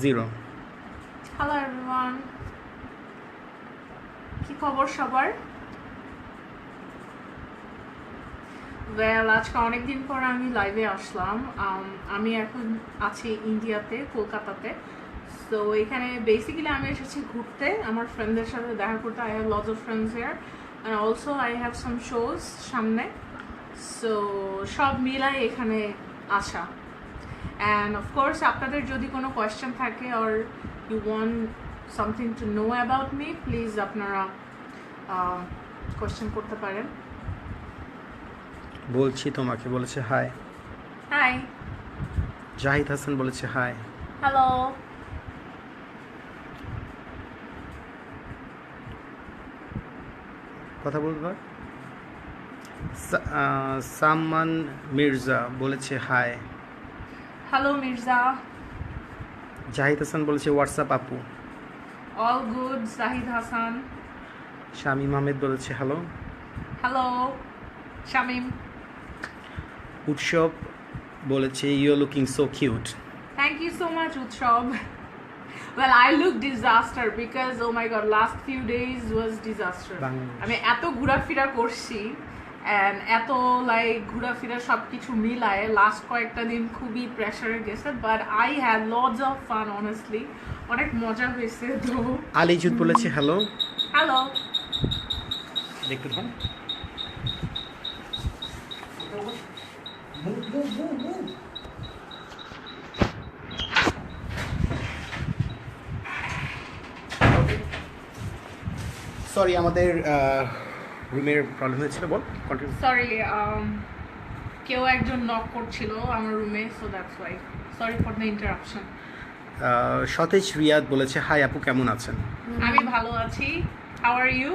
Zero. Hello everyone, কি খবর সবার? আজকে অনেকদিন পর আমি লাইভে আসলাম। আমি এখন আছি ইন্ডিয়াতে, কলকাতাতে। সো এখানে বেসিক্যালি আমি এসেছি ঘুরতে, আমার ফ্রেন্ডদের সাথে দেখা করতে। I have lots of friends here and also I have some shows সামনে। সো সব মিলাই এখানে আসা। অ্যান্ড অফকোর্স আপনাদের যদি কোনো কোয়েশ্চেন থাকে or you want something to know about me, please আপনারা কোয়েশ্চেন করতে পারেন। বলছি তোমাকে, বলেছে হাই। হাই। জাহিদ হাসান বলেছে হাই। হ্যালো। কথা বলবা? সাম্মান মির্জা বলেছে হাই। হ্যালো মির্জা। জাহিদ হাসান বলেছে হোয়াটসঅ্যাপ আপু। All good Zahid Hasan. শামীম আহমেদ বলেছে হ্যালো। হ্যালো শামিম। উৎসব বলেছে you looking so cute. Thank you so much, Utsav. Well, I look disaster because oh my god, last few days was disaster. আমি এত ঘোরাফেরা করছি and এত লাইক ঘোরাফেরা সবকিছু মিলায় লাস্ট কয়েকটা দিন খুবই প্রেসারে গেছে, but I had lots of fun honestly. অনেক মজা হয়েছে। তো আলিজুদ বলেছে হ্যালো। হ্যালো। দেখতে থাকুন। সরি, আমাদের রুমের প্রবলেম হয়েছিল। বল কন্টিনিউ। সরি, কেউ একজন নক করছিল আমার রুমে, so that's why. Sorry for the interruption. সতেজ রিয়াদ বলেছে হাই আপু, কেমন আছেন? আমি ভালো আছি। How are you?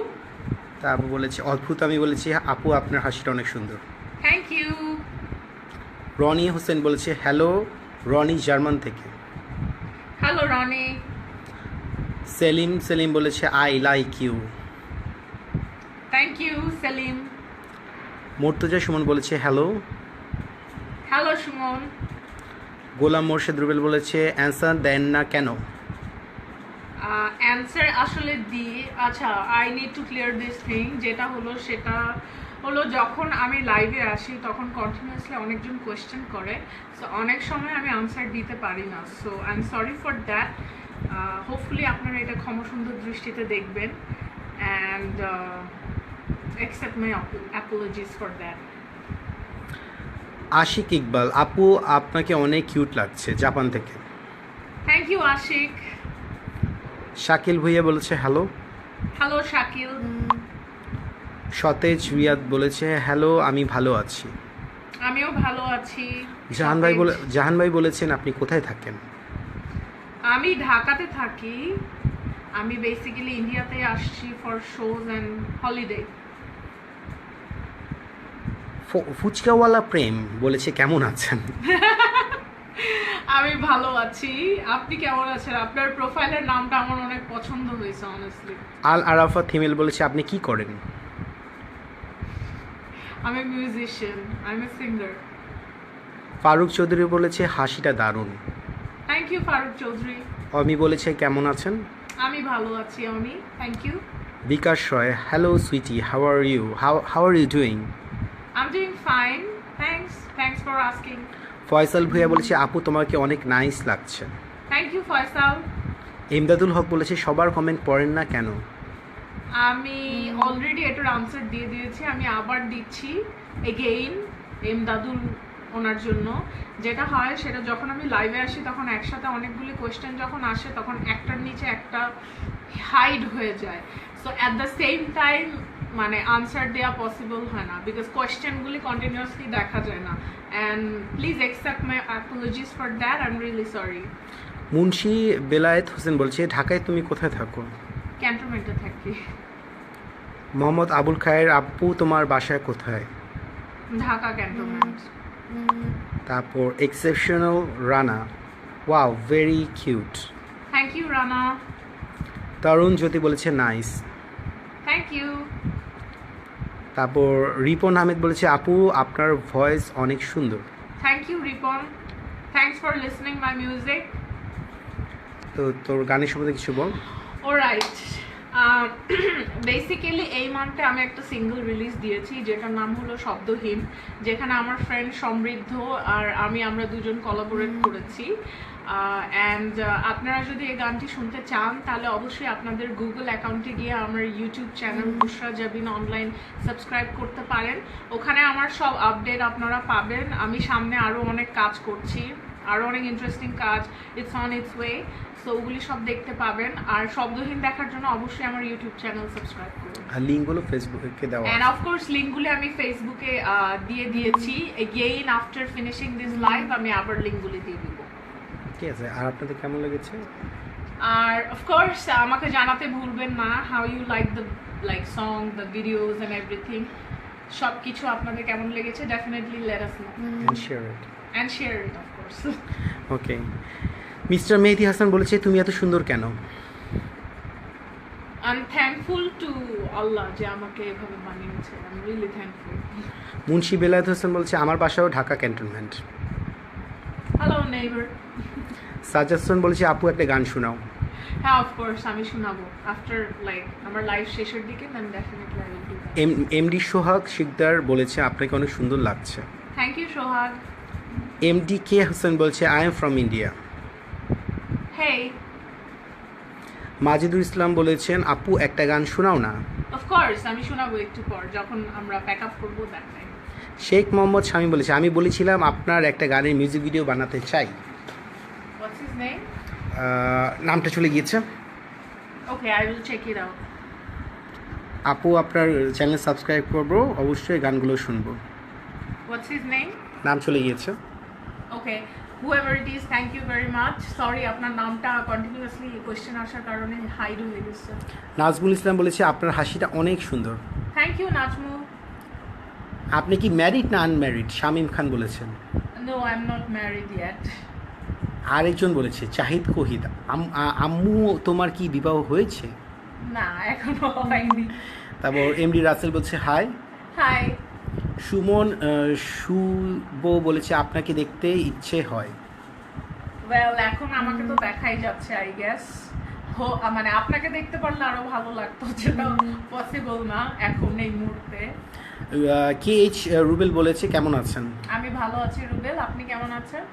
তা আপু বলেছে অদ্ভুত। আমি বলেছি আপু আপনার হাসিটা অনেক সুন্দর। Thank you. রনি হোসেন বলেছে হ্যালো। রনি জার্মান থেকে। হ্যালো রনি। সেলিম বলেছে I like you. Thank you Selim. Mortuza Sumon বলেছে হ্যালো। হ্যালো সুমন। গোলাম মোর্শেদ রুবেল বলেছে অ্যান্সার দেন না কেন? অ্যান্সার আসলে আচ্ছা, I need to clear this thing. যেটা হলো সেটা হলো, যখন আমি লাইভে আসি তখন কন্টিনিউয়াসলি অনেকজন কোয়েশ্চেন করে, সো অনেক সময় আমি আনসার দিতে পারি না। So I am sorry for that. Hopefully আপনারা এটা ক্ষমাসুন্দর দৃষ্টিতে দেখবেন and accept my apologies for that. Ashik Iqbal আপু আপনাকে অনেক কিউট লাগছে, জাপান থেকে। Thank you Ashiq. শাকিল ভুইয়া বলেছে হ্যালো। হ্যালো শাকিল। সতেজ রিয়াদ বলেছে হ্যালো, আমি ভালো আছি। আমিও ভালো আছি। জাহান ভাই বলেছেন আপনি কোথায় থাকেন? আমি ঢাকাতে থাকি। আমি বেসিক্যালি ইন্ডিয়াতে আসছি ফর শোজ অ্যান্ড হলিডে। ফুচকাওয়ালা প্রেম বলেছে কেমন আছেন? আমি ভালো আছি। আপনি কেমন আছেন? আপনার প্রোফাইলের নামটা আমার অনেক পছন্দ হয়েছে অনেস্টলি। আল আরাফা থিমেল বলেছে আপনি কি করেন? আমি musician, I am a singer. Faruk Chowdhury বলেছে হাসিটা দারুণ। Thank you Faruk Chowdhury. অমি বলেছে কেমন আছেন? আমি ভালো আছি Omi, thank you. Bikash Roy hello sweetie, how are you? How are you doing? I'm doing fine. Thanks for asking. Faysal Bhuiyan বলেছে আপু তোমাকে অনেক নাইস লাগছে। Thank you Faisal. ইমদাদুল হক বলেছে সবার কমেন্ট পড়েন না কেন? আমি অলরেডি এটার আনসার দিয়ে দিয়েছি, আমি আবার দিচ্ছি এগেইন ইমদাদুল ওনার জন্য। যেটা হয় সেটা, যখন আমি লাইভে আসি তখন একসাথে অনেকগুলি কোয়েশ্চেন যখন আসে তখন একটার নিচে একটা হাইড হয়ে যায়। So at the same time মানে আনসার দেওয়া পসিবল হয় না, বিকজ কোয়েশ্চেনগুলি কন্টিনিউয়াসলি দেখা যায় না। And please accept my apologies for that, I am really sorry. Munshi Belayet Hossain বলছে ঢাকায় তুমি কোথায় থাকো? ক্যান্টনমেন্টে থাকি। মোহাম্মদ আবুল খায়ের আপু তোমার বাসায় কোথায়? ঢাকা ক্যান্টনমেন্ট। তারপর exceptional Rana wow very cute. Thank you Rana. Tarun Jyoti বলেছে নাইস। Thank you. তারপর রিপন আহমেদ বলেছে আপু আপনার ভয়েস অনেক সুন্দর। Thank you Ripon. Thanks for listening my music. তো তোর গানের সম্বন্ধে কিছু বল। অলরাইট, বেসিক্যালি এই মান্থে আমি একটা সিঙ্গেল রিলিজ দিয়েছি যেটার নাম হলো শব্দহীন, যেখানে আমার ফ্রেন্ড সমৃদ্ধ আর আমরা দুজন কোলাবোরেট করেছি। অ্যান্ড আপনারা যদি এই গানটি শুনতে চান তাহলে অবশ্যই আপনাদের গুগল অ্যাকাউন্টে গিয়ে আমার ইউটিউব চ্যানেল বুশরা জাবিন অনলাইন সাবস্ক্রাইব করতে পারেন। ওখানে আমার সব আপডেট আপনারা পাবেন। আমি সামনে আরও অনেক কাজ করছি, আরও অনেক ইন্টারেস্টিং কাজ, it's on its way. So ওগুলি সব দেখতে পাবেন। আর শব্দহীন দেখার জন্য অবশ্যই আমার ইউটিউব চ্যানেল সাবস্ক্রাইব করুন। আর লিঙ্কগুলো ফেসবুকে দেওয়া অ্যান্ড অফকোর্স লিঙ্কগুলি আমি ফেসবুকে দিয়ে দিয়েছি। Again after finishing this live আমি আবার লিঙ্কগুলি দিয়ে দিব। ঠিক আছে। আর আপনাদের কেমন লেগেছে? আর অফকোর্স আমাকে জানাতে ভুলবেন না how you like song, the videos and everything. সব কিছু আপনাদের কেমন লেগেছে definitely let us know and share it. Of course. Okay. Mister Mehedi Hasan বলেছে তুমি এত সুন্দর কেন? I'm thankful to Allah যে আমাকে এভাবে বানিয়েছে। I'm really thankful. Munshi Belayet Hossain বলছে আমার বাসাও Dhaka cantonment. Hello neighbor. Sajjad Hossain বলেছে আপু একটা গান শোনাও। হ্যাঁ অফকোর্স আমি শোনাবো আফটার লাইক আমার লাইভ শেষের দিকে, then definitely I will do that. MD Sohag Sikdar বলেছে আপনাকে অনেক সুন্দর লাগছে। Thank you Sohag. MD K Hossain বলছে I am from India. Hey. Majidul Islam বলেছেন আপু একটা গান শোনাও না। অফকোর্স আমি শোনাবো একটু পর যখন আমরা প্যাক আপ করবো দ্যাট টাইম। শেখ মোহাম্মদ শামী বলেছে আমি বলেছিলাম আপনার একটা গানের মিউজিক ভিডিও বানাতে চাই। What's his name? নামটা চলে গিয়েছে। Okay I will check it out. আপু আপনার চ্যানেল সাবস্ক্রাইব করবো, অবশ্যই গানগুলো শুনবো। What's his name? নাম চলে গিয়েছে। Okay whoever it is, thank you very much. Sorry আপনার নামটা কন্টিনিউয়াসলি কোয়েশ্চেন আসার কারণে হাইড হয়ে গেছে। নাজমুল ইসলাম বলেছে আপনার হাসিটা অনেক সুন্দর। Thank you Nazmu. আপনি কি ম্যারিড না আনম্যারিড? শামীম খান বলেছেন। No I am not married yet. আরেকজন বলেছে জাহিদ কোহিদ আম্মু তোমার কি বিবাহ হয়েছে? না এখনো হয়নি। তারপর এমডি রাসেল বলছে হাই। হাই। সুমন শুভ বলেছে আপনাকে দেখতে ইচ্ছে হয়। ওয়েল এখন আমাকে তো দেখাই যাচ্ছে আই গেস। মানে আপনাকে দেখতে পারলে আরো ভালো লাগতো, যেটা পসিবল না এখন এই মুহূর্তে। কে এইচ রুবেল বলেছে কেমন আছেন? আমি ভালো আছি রুবেল, আপনি কেমন আছেন?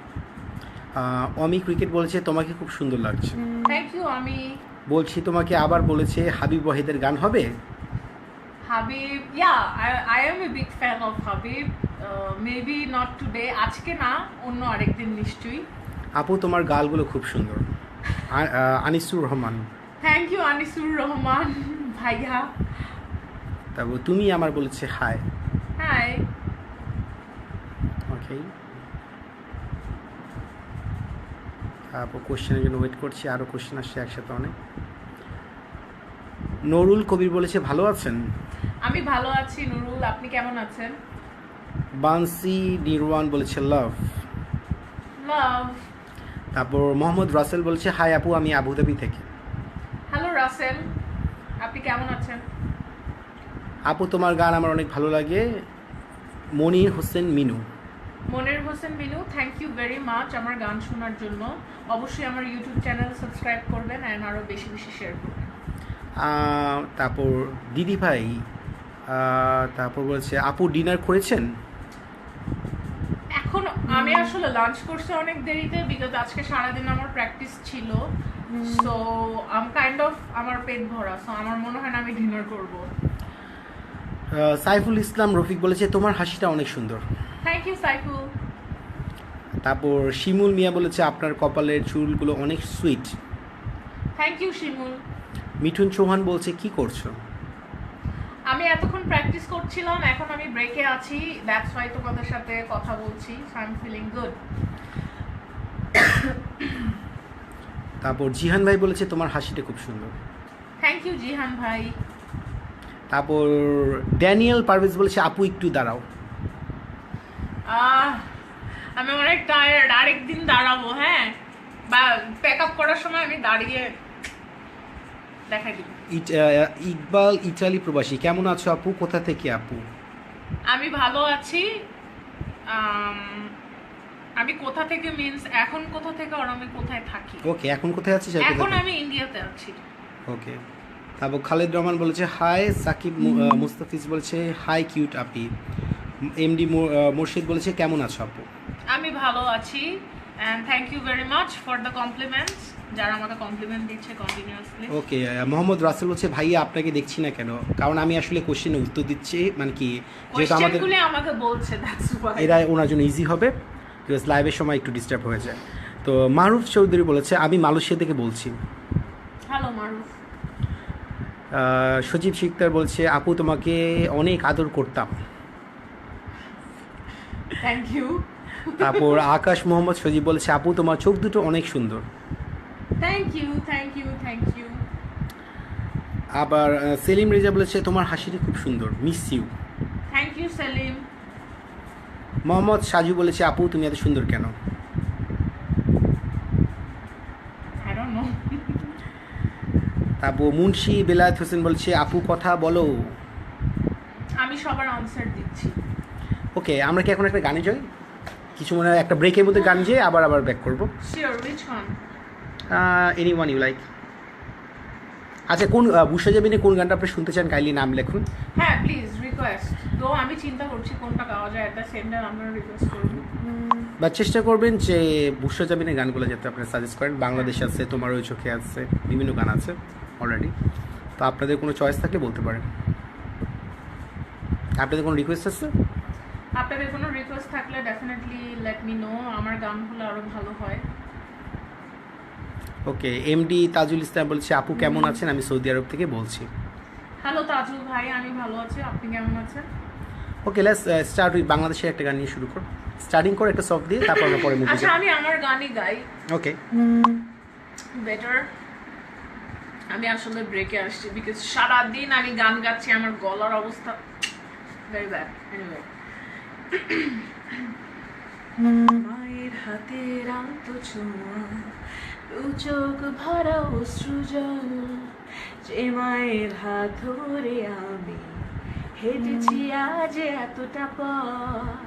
অমি ক্রিকেট বলেছে তোমাকে খুব সুন্দর লাগছে। থ্যাংক ইউ আমি। বলছি তোমাকে আবার বলেছে হাবিব ওয়াহিদের গান হবে। Habib, I am a big fan of Habib. Maybe not today, আজকে না, অন্য আরেকদিন নিশ্চয়ই। আপু তোমার গালগুলো খুব সুন্দর। আনিসুর রহমান। থ্যাংক ইউ আনিসুর রহমান ভাইয়া। তারপর তুমি আমার বলেছে হাই। হাই। ওকে। তারপর কোশ্চেনের জন্য ওয়েট করছি, আরও কোশ্চেন আসছে একসাথে অনেক। নুরুল কবির বলেছে ভালো আছেন? আমি ভালো আছি নুরুল, আপনি কেমন আছেন? বান্সি নির্ওয়ান বলেছে লাভ। লাভ। তারপর মোহাম্মদ রাসেল বলছে হাই আপু আমি আবুধাবি থেকে। হ্যালো রাসেল, আপনি কেমন আছেন? আপু তোমার গান আমার অনেক ভালো লাগে। Monir Hossain Minu. Monir Hossain Minu, thank you very much আমার গান শোনার জন্য। অবশ্যই আমার ইউটিউব চ্যানেল সাবস্ক্রাইব করবেন অ্যান্ড আরও বেশি বেশি শেয়ার করবেন। তারপর দিদি ভাই তারপর বলছে আপু ডিনার করেছেন? এখন আমি আসলে লাঞ্চ করছি অনেক দেরিতে, বিকজ আজকে সারাদিন আমার প্র্যাকটিস ছিল। সো আম কাইন্ড অফ আমার পেট ভরা, সো আমার মনে হয় না আমি ডিনার করব। সাইফুল ইসলাম রফিক বলেছে তোমার হাসিটা অনেক সুন্দর। Thank you Saiful. তারপর শিমুল মিয়া বলেছে আপনার কপালের চুলগুলো অনেক sweet. Thank you Shimul. Mithun Chauhan বলছে কি করছো? আমি এতক্ষণ প্র্যাকটিস করছিলাম, এখন আমি ব্রেকে আছি, দ্যাটস ওয়াই তোমাদের সাথে কথা বলছি। I am feeling good. তারপর জিহান ভাই বলেছে তোমার হাসিটা খুব সুন্দর। থ্যাংক ইউ জিহান ভাই। তারপর ড্যানিয়েল পারভেজ বলেছে আপু একটু দাঁড়াও। আমি অনেক টায়ার্ড, আরেকদিন দাঁড়াবো। হ্যাঁ, বা প্যাক আপ করার সময় আমি দাঁড়িয়ে দেখাই দিব। ইকবাল ইটালি প্রবাসী কেমন আছো আপু? কোথা থেকে আপু? আমি ভালো আছি। আমি কোথা থেকে মিন্স এখন কোথা থেকে আর আমি কোথায় থাকি? ওকে, এখন কোথায় আছিস? এখন আমি ইন্ডিয়াতে আছি। ওকে। তারপর খালিদ রহমান বলেছে হাই। সাকিব মুস্তাফিজ বলেছে হাই কিউট আপি। এমডি মুর্শিদ বলেছে কেমন আছো আপু? আমি ভালো আছি and thank you very much for the compliments, যারা আমাকে কমপ্লিমেন্ট দিচ্ছে কন্টিনিউয়াসলি। ওকে, মোহাম্মদ রাসেল বলছে ভাইয়া আপনাকে দেখছি না কেন? কারণ আমি আসলে কোশ্চেনের উত্তর দিচ্ছি, মানে কি যেহেতু আমাদের কোশ্চেনগুলো আমাকে বলছে, দ্যাটস ওয়াই। এরা ওনার জন্য ইজি হবে, বিকজ লাইভের সময় একটু ডিস্টার্ব হয়ে যায়। তো মারুফ চৌধুরী বলেছে আমি মালয়েশিয়া থেকে বলছি। হ্যালো মারুফ। সজীব শিকদার বলছে আপু তোমাকে অনেক আদর করতাম। Thank you. তারপর আকাশ মোহাম্মদ সজীব বলেছে আপু তোমার চোখ দুটো অনেক সুন্দর। Thank you thank you thank you. আবার সেলিম রেজা বলেছে তোমার হাসিটি খুব সুন্দর, miss you. Thank you Selim. Mohammad Saju বলেছে আপু তুমি এত সুন্দর কেন? I don't know. তারপর মুন্সি বেলায়েত হোসেন বলছে আপু কথা বলো। আমি সবার আনসার দিচ্ছি। ওকে, আমরা কি এখন একটা গানে যাই? কিছু মনে হয় একটা ব্রেকের মধ্যে গান যেয়ে আবার গান করবো। Sure, which one? Any one you like. আচ্ছা, কোন বুসা জামিনে কোন গানটা আপনি শুনতে চান কাইন্ডলি নাম লিখুন। হ্যাঁ প্লিজ রিকোয়েস্ট। তো আমি চিন্তা করছি কোনটা গাওয়া যায়, এট দ্য সেম টাইম আপনারা রিকোয়েস্ট করুন। বা চেষ্টা করবেন যে বুসা জামিনের গানগুলো যাতে আপনি সাজেস্ট করেন। বাংলাদেশ আছে, তোমার ওই চোখে আছে, বিভিন্ন গান আছে অলরেডি। তো আপনাদের কোনো চয়েস থাকলে বলতে পারেন। আপনাদের কোনো রিকোয়েস্ট আছে? আপনাদের কোনো রিকোয়েস্ট থাকলে ডেফিনেটলি লেট মি নো, আমার গানগুলো আরো ভালো হয়। ওকে, এমডি তাজুল ইসলাম বলছে আপু কেমন আছেন? আমি সৌদি আরব থেকে বলছি। হ্যালো তাজুল ভাই, আমি ভালো আছি, আপনি কেমন আছেন? ওকে, লেটস স্টার্ট উইথ বাংলাদেশের একটা গান নিয়ে শুরু করো। স্টার্টিং করে একটা সফট দিয়ে তারপর আমরা পরে মুভি। আচ্ছা আমি আমার গানই গাই। ওকে। বেটার। আমি আসলে ব্রেকে আসছি বিকজ সারাদিন আমি গান গাচ্ছি, আমার গলার অবস্থা ভেরি ব্যাড। এনিওয়ে, মায়ের হাতের আলতো ছোঁয়া, দু চোখ ভরা অশ্রু জল, যে মায়ের হাত ধরে আমি হেঁটেছি আজ এতটা পথ,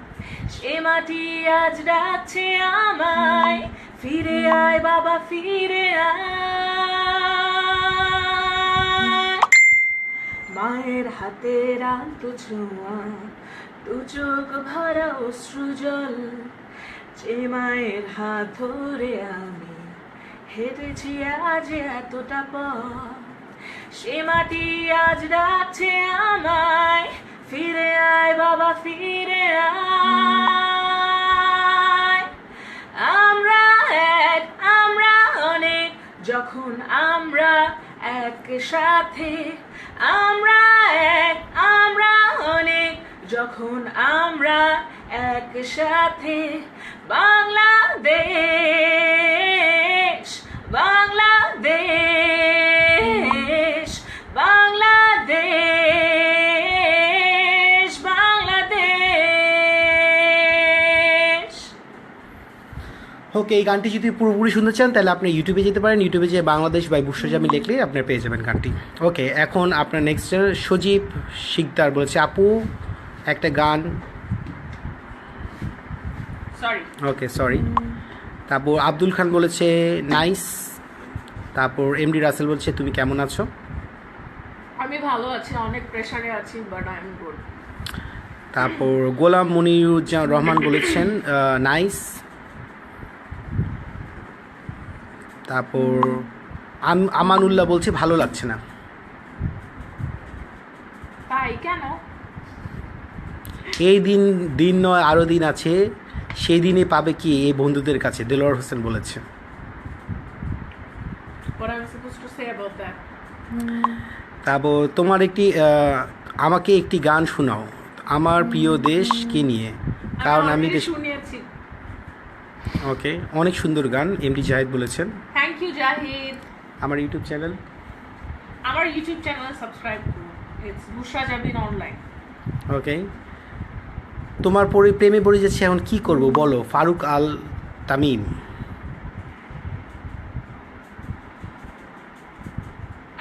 সে মাটি আজ ডাকছে আমায়, ফিরে আয় বাবা ফিরে আয়। মায়ের হাতের আলতো ছোঁয়া, দু চোখ ভরা অশ্রু জল, যে মায়ের হাত ধরে আমি হেঁটেছি আজ এতটা পথ, সে মাটি আজ ডাকছে আমায়, ফিরে আয় বাবা ফিরে আয়। আমরা এক, আমরা অনেক, যখন আমরা একসাথে, আমরা এক, আমরা অনেক, যখন আমরা একসাথে, বাংলাদেশ বাংলাদেশ বাংলাদেশ বাংলাদেশ। ওকে, এই গানটি যদি পুরোপুরি শুনতে চান তাহলে আপনি ইউটিউবে যেতে পারেন। ইউটিউবে যে বাংলাদেশ বাই বুসা জামি লিখলে আপনি পেয়ে যাবেন গানটি। ওকে, এখন আপনার নেক্সট সজীব শিকদার বলেছে আপু একটা গান। সরি। ওকে, সরি। তারপর আব্দুল খান বলেছে নাইস। তারপর এমডি রাসেল বলছে তুমি কেমন আছো? আমি ভালো আছি, অনেক প্রেসারে আছি, বাট আই এম গুড। তারপর গোলাম মনিরুজ্জামান রহমান বলেছেন নাইস। তারপর আমানুল্লাহ বলছে ভালো লাগছে না। তাই কেন? এই দিন নয় আরও দিন আছে, সেই দিনে পাবে কি এই বন্ধুদের কাছে, দেলোয়ার হোসেন বলেছে। What am I supposed to say about that? তারপর তোমার আমাকে একটি গান শোনাও আমার প্রিয় দেশকে নিয়ে, কারণ আমি দেশ। শুনিয়েছি। ওকে, অনেক সুন্দর গান, এমডি জাহিদ বলেছেন। Thank you Jahid. আমার ইউটিউব চ্যানেল সাবস্ক্রাইব করুন, it's Bushra Jabin online. Okay, তোমার প্রেমে পড়ে যাচ্ছে, এখন কি করব বলো, ফারুক আল Tamim.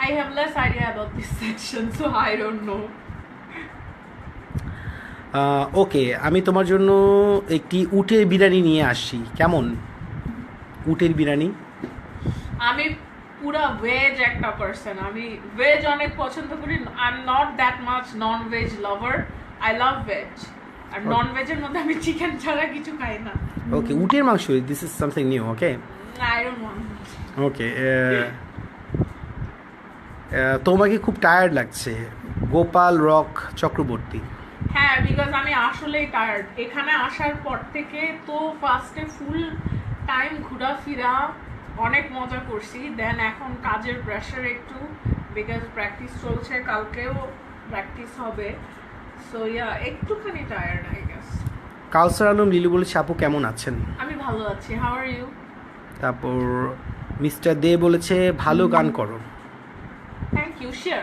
I have less idea about this section, so I don't know. ওকে, আমি তোমার জন্য একটি উটের বিরিয়ানি নিয়ে আসছি, কেমন? উটের বিরিয়ানি। আমি পুরা ভেজ একটা পার্সন, আমি ভেজ অনেক পছন্দ করি। I am not that much non veg lover, I love veg. আর নন ভেজের মধ্যে আমি চিকেন ছাড়া কিছু খাই না। ওকে, উটের মাংস, this is something new. Okay I don't want. Okay, তোমাকে খুব টায়ার্ড লাগছে, গোপাল রক চক্রবর্তী। হ্যাঁ, বিকজ আমি আসলেই টায়ার্ড। এখানে আসার পর থেকে তো ফার্স্টে ফুল টাইম ঘোরাফেরা, অনেক মজা করছি। দেন এখন কাজের প্রেশার একটু, বিকজ প্র্যাকটিস চলছে, কালকেও প্র্যাকটিস হবে। সো ইয়া, একটুখানি tired I guess. Kawsar Alam Lilu বলেছে আপু কেমন আছেন? আমি ভালো আছি, হাউ আর ইউ? তারপর মিস্টার দে বলেছে ভালো গান করো। Thank you, sure,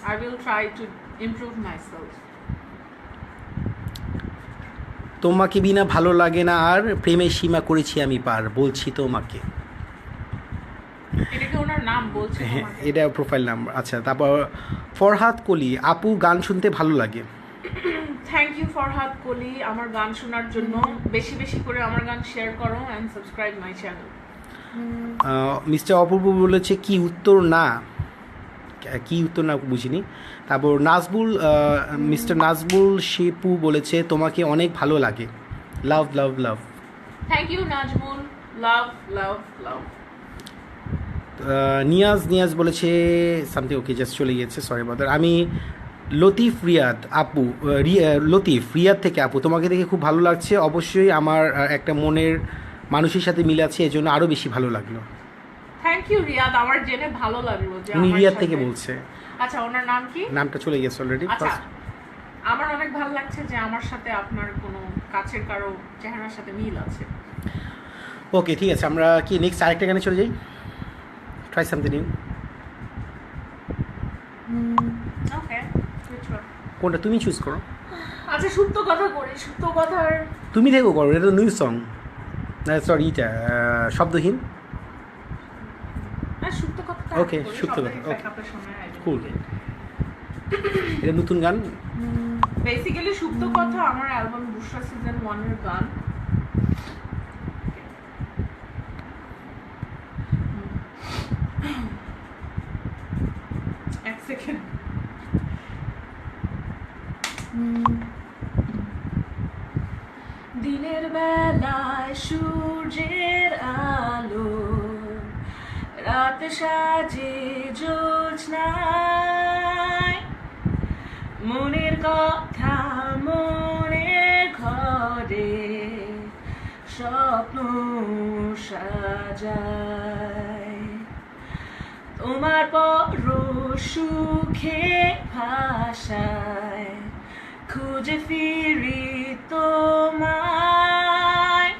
I will try to improve myself. তোমাকে বিনা ভালো লাগে না আর প্রেমের সীমা করেছি আমি পার, বলছি তোমাকে। এটা কি ওনার নাম বলছে? হ্যাঁ, এটা প্রোফাইল নাম্বার। আচ্ছা, তারপর ফরহাদ কলি আপু গান শুনতে ভালো লাগে। থ্যাংক ইউ ফরহাদ কলি আমার গান শোনার জন্য। বেশি বেশি করে আমার গান শেয়ার করো and subscribe my channel. Mister Apurba বলেছে কি উত্তর না, কি উত্তর না বুঝিনি। তারপর নাজবুল, মিস্টার নাজবুল শিপু বলেছে তোমাকে অনেক ভালো লাগে, লাভ লাভ লাভ। থ্যাংক ইউ নাজমুল, লাভ লাভ লাভ। নিয়াজ বলেছে সামথিং, ওকে জাস্ট চলে গিয়েছে, সরি বাদার। আমি লতিফ রিয়াদ আপু, লতিফ রিয়াদ থেকে আপু তোমাকে দেখে খুব ভালো লাগছে, অবশ্যই আমার একটা মনের মানুষের সাথে মিলে আছে, এজন্য আরও বেশি ভালো লাগলো। থ্যাংক ইউ রিয়াদ, আমার জেনে ভালো লাগলো যে উনি আমার রিয়াদ সাথে- থেকে বলছে। আচ্ছা, ওনার নাম কি? নামটা চলে গেছে অলরেডি। আচ্ছা, আমার অনেক ভালো লাগছে যে আমার সাথে আপনার কোনো কাছের কারো চেহারার সাথে মিল আছে। ওকে, ঠিক আছে, আমরা কি নেক্সট আরেকটা গানে চলে যাই? Try something new. ওকে, কোনটা তুমি চুজ করো? আচ্ছা, সুপ্ত কথা করি। সুপ্ত কথার তুমি দেখো করো, এটা তো নিউ সং, সরি এটা শব্দহীন। সুপ্ত কথা। Okay, সুপ্ত কথা, okay. আপনার সময় Cool. এটা নতুন গান। বেসিক্যালি সুপ্ত কথা আমার অ্যালবাম বুশরা সিজন 1 এর গান। এক সেকেন্ড। দিনের বেলায় সূর্যের আলো, রাত সাজে জ্যোৎস্নায়, মনের কথা মনের ঘরে স্বপ্ন সাজায়, তোমার পরশ সুখে ভাষায় খুঁজে ফিরি তোমায়,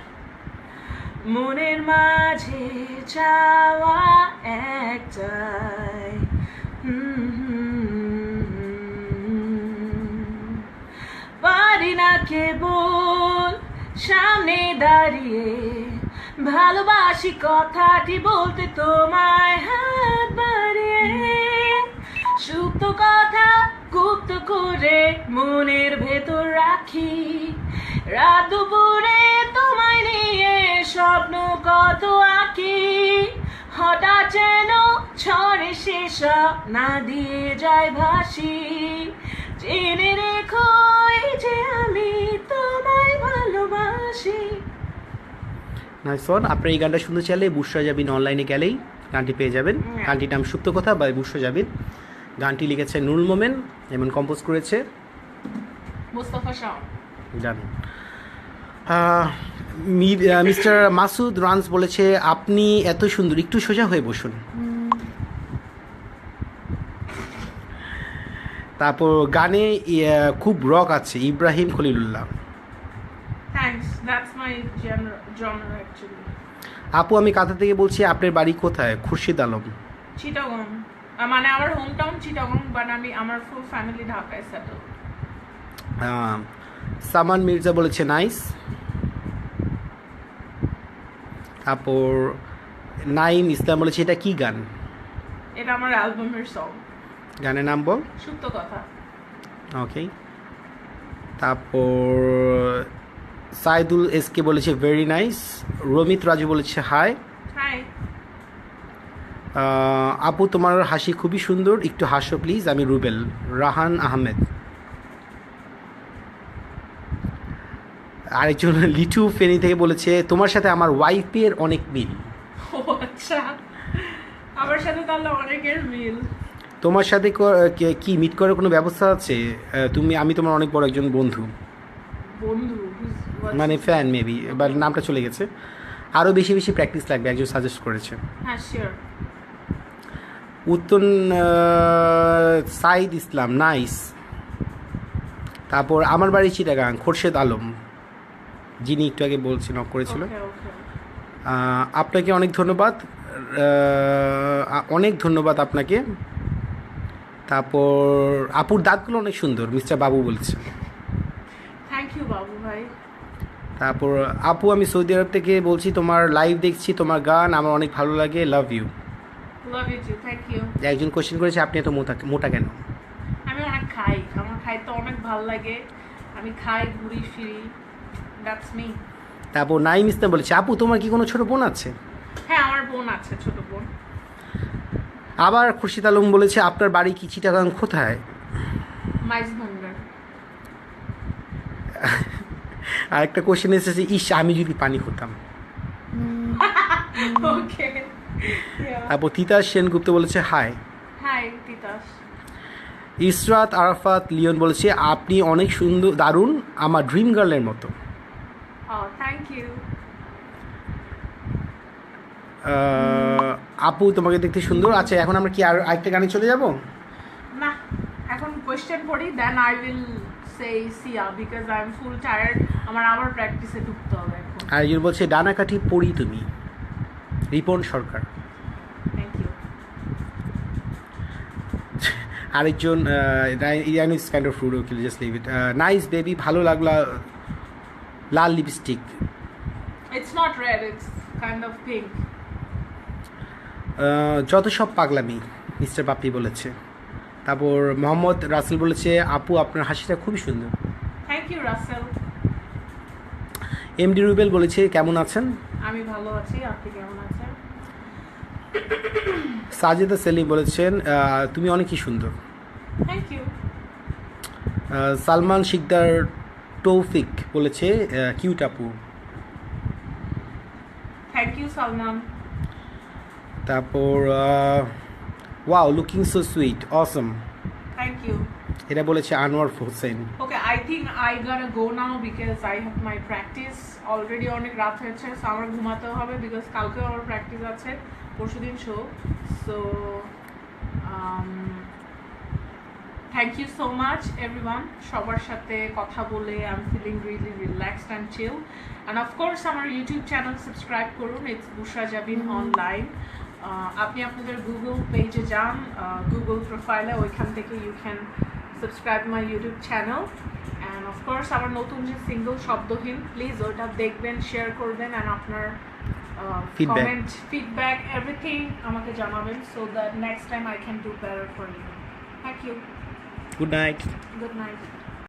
মনের মাঝে চাওয়া একটাই, পারি না কেবল সামনে দাঁড়িয়ে ভালোবাসি কথাটি বলতে তোমায় হাত বাড়িয়ে, সুপ্ত কথা গুপ্ত করে মনের ভেতর রাখি, রাত দুপুরে তোমায় নিয়ে স্বপ্ন কত আঁকি, হঠাৎ যেন ঝড়ে শেষা না দিয়ে যায় ভাসি, জেনে রেখো এই যে আমি তোমায় ভালোবাসি। Nice one. আপনার এই গানটা শুনতে চাইলে বুশরা জাবিন অনলাইনে গেলেই গানটি পেয়ে যাবেন। গানটির নাম সুপ্ত কথা বা বুশরা জাবিন। গানটি লিখেছে নুরুল মোমেন এবং কম্পোজ করেছে মুস্তাফা শাহ। জানেন। মিস্টার মাসুদ রানস বলেছে আপনি এত সুন্দর, একটু সোজা হয়ে বসুন। তারপর গানে খুব রক আছে, Ibrahim Khalilullah. Thanks, that's my genre actually. আপু আমি কাঁথা থেকে বলছি, আপনার বাড়ি কোথায়? খুরশিদ আলম। চিটাগং, মানে আমার হোম টাউন চিটাগং, বাট আমি আমার ফুল ফ্যামিলি ঢাকায় সেটেল। সামান মির্জা বলেছে নাইস। তারপর নাইম ইসলাম বলেছে এটা কি গান? এটা আমার অ্যালবামের সং। গানের নাম বল। সুপ্ত কথা। ওকে, তারপর সাইদুল এসকে বলেছে ভেরি নাইস। রমিত রাজু বলেছে হাই। হাই। আপু তোমার হাসি খুবই সুন্দর, একটু হাসো প্লিজ। আমি রুবেল। রাহান আহমেদ। আরেকজন লিটু ফেনী থেকে বলেছে তোমার সাথে আমার ওয়াইফের অনেক মিল। ও আচ্ছা, আমার সাথে তাহলে অনেকের মিল। তোমার সাথে কি মিট করার কোনো ব্যবস্থা আছে? আমি তোমার অনেক বড় একজন বন্ধু, বন্ধু মানে ফ্যান মেবি, এবার নামটা চলে গেছে। আরও বেশি বেশি প্র্যাকটিস লাগবে, একজন সাজেস্ট করেছে। হ্যাঁ শিওর। উত্তন সাইদ ইসলাম নাইস। তারপর আমার বাড়ি চিটাগাং, খোরশেদ আলম, যিনি একটু আগে বলছি নক করেছিল। ওকে ওকে। আপনাকে অনেক ধন্যবাদ, অনেক ধন্যবাদ আপনাকে। তারপর আপুর দাঁতগুলো অনেক সুন্দর, মিস্টার বাবু বলছে। থ্যাংক ইউ বাবু ভাই। তারপর আপু আমি সৌদি আরব থেকে বলছি, তোমার লাইভ দেখছি, তোমার গান আমার অনেক ভালো লাগে, love you. Love you too, thank you. একজন কোশ্চেন করেছে আপনি এত মোটা মোটা কেন? আমি অনেক খাই, আমার খাইতে অনেক ভালো লাগে, আমি খাই ঘুরি ফিরি, দ্যাটস মি। তারপর নাইম ইসলাম বলেছে আপু তোমার কি কোনো ছোট বোন আছে? হ্যাঁ আমার বোন আছে, ছোট বোন। আবার খুরশিদ আলম বলেছে আপনার বাড়ি কি চিটাগাং কোথায়? মাইজভান্ডার। আরেকটা কোশ্চেন এসেছে ইস আমি যদি পানি হতাম। ওকে। তারপর তিতাস সেনগুপ্ত বলেছে হাই। হাই তিতাস। ইসরাত আরাফাত লিওন বলেছে আপনি অনেক সুন্দর, দারুণ, আমার ড্রিম গার্লের মতো। Oh thank you. আপু তোমাকে দেখতে সুন্দর। আচ্ছা এখন আমরা কি আর আরেকটা গানে চলে যাব? না, এখন কোয়েশ্চেন পড়ি, then I will say see ya because I am full tired, আমার আবার প্র্যাকটিসে ঢুকতে হবে এখন। আরেকজন বলছে ডানাকাঠি পড়ি তুমি, রিপন সরকার। Thank you. আরেকজন Ian is kind of rude, okay just leave it. Nice baby, ভালো লাগলো, লাল lipstick. It's not red, it's kind of pink. যত সব পাগলামি, মিস্টার বাপ্পি বলেছে। তারপর মোহাম্মদ রাসেল বলেছে আপু আপনার হাসিটা খুবই সুন্দর। Thank you Rasel. MD Rubel বলেছে কেমন আছেন? আমি ভালো আছি, আপনি কেমন আছেন? সাজেদা সেলিম বলেছেন তুমি অনেকই সুন্দর। Thank you. সালমান শিকদার তৌফিক বলেছে কিউট আপু। Thank you Salman. তারপর wow looking so sweet awesome, thank you. এটা বলেছে Anwar Hossain. Okay, I think I gotta go now because I have my practice. Already অনেক রাত হয়েছে, সো আমার ঘুমাতে হবে বিকজ কালকেও আমার প্র্যাকটিস আছে, পরশুদিন show. So thank you so much everyone. সবার সাথে কথা বলে I am feeling really relaxed and chill. And of course আমার ইউটিউব চ্যানেল সাবস্ক্রাইব করুন, ইটস বুশরা জাবিন অনলাইন। আপনি আপনাদের গুগল পেজে যান, গুগল প্রোফাইলে, ওইখান থেকে you can subscribe my YouTube channel. And of course আমার নতুন যে সিঙ্গল শব্দহীন, প্লিজ ওটা দেখবেন, শেয়ার করবেন, অ্যান্ড আপনার কমেন্ট, ফিডব্যাক, এভরিথিং আমাকে জানাবেন, so that next time I can do better for you. Thank you. Good night. Good night.